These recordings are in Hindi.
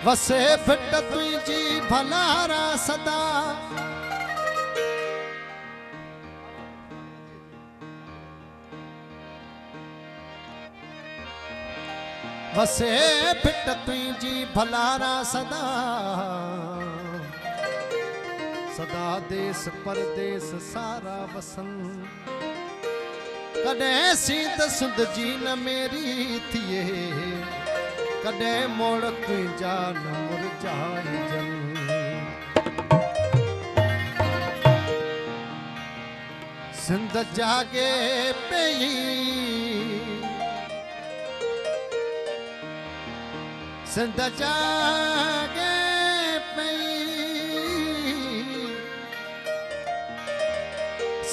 वसे फिट तुझी भलारा सदा वसे फिट तुझी भलारा सदा सदा देश परदेश सारा वसन कदे सीत सुध जी न मेरी थिए कदे मोड़ तुझा न मुरझाए जन सिंध जागे पई सिंध जागे पई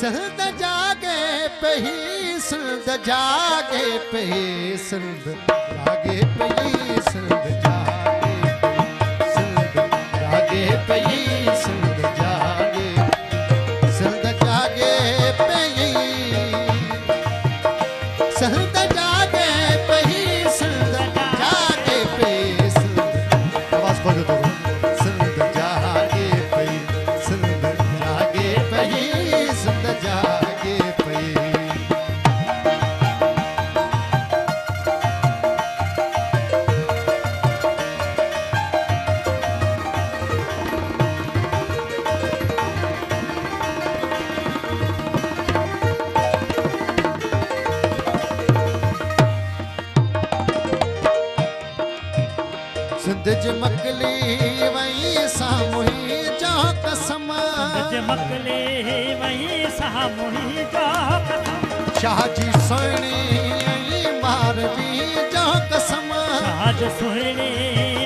सिंध जागे पई सिंध जागे पई सिंध जागे पई सिंध जागे पई सिंध जागे सिंध जागे पई सिंध जागे पई सिंध जागे पई सिंध आवाज बोलो तो सिंध जागे पई सिंध जागे पई सिंध जागे पई सिंध जमकली वही सामुही जो कसम जमकले वही सामुही जो कसम शाहजी सोहणी मारवी जो कसम शाहज सोहणी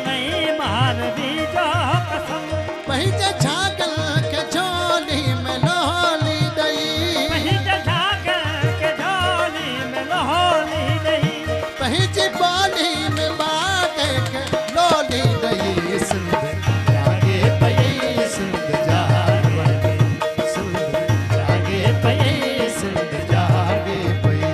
वही मारवी जो कसम पहिजे झागल के झोली में लोली दई पहिजे झागल के झोली में लोली दई पहिजी बोली में बागे के लोली दई सिंध जागे पई सिंध जागे सिंध जागे पई सिंध जागे पई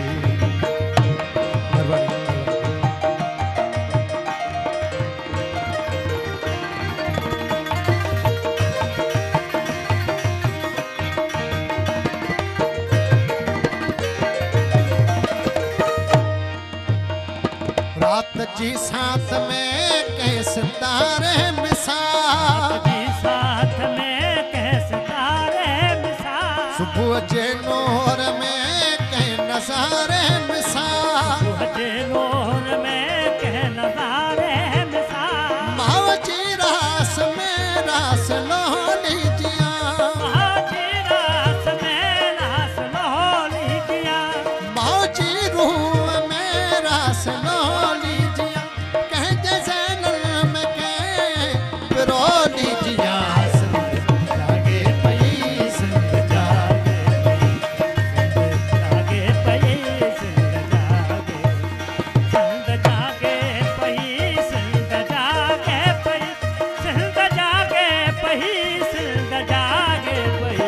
रात जी साथ में कैसे तारे मिसाल जी साथ में कैसे तारे मिसाल सुबह जे नूर में कै नजारे मिसाल सुहजे नूर में कह नजारे मिसाल मावजी रास में रास लोली जिया महाजी रास में रास लोली जिया मावजी रूह में रास लोली जिया कह जे जैनल में कह पिरोली जिया सिंध जागे पई सिंध जागे जागे पई सिंध जागे सिंध जागे पई सिंध जागे पई सिंध जागे पई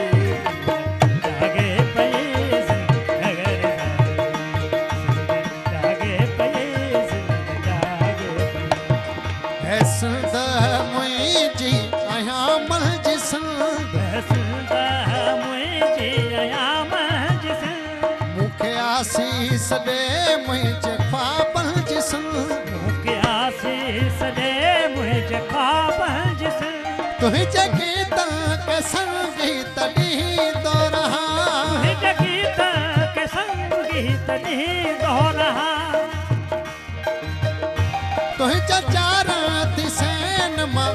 जागे पई जागे पई सिंध जागे पई है सिंध मुंहिंजी आया मंहिंजी सिंध सिंध मुंहिंजी आया मंहिंजी सिंध मूंखे आसीस ॾे मुंहिंजे ख्वाबनि जी सिंध मूंखे आसीस ॾे मुंहिंजे ख्वाबनि जी सिंध तुंहिंजे गीतनि खे संगीत ॾींदो रहां तुंहिंजे गीत के संगीत ॾींदो रहां तुंहिंजा चार दिसैन मां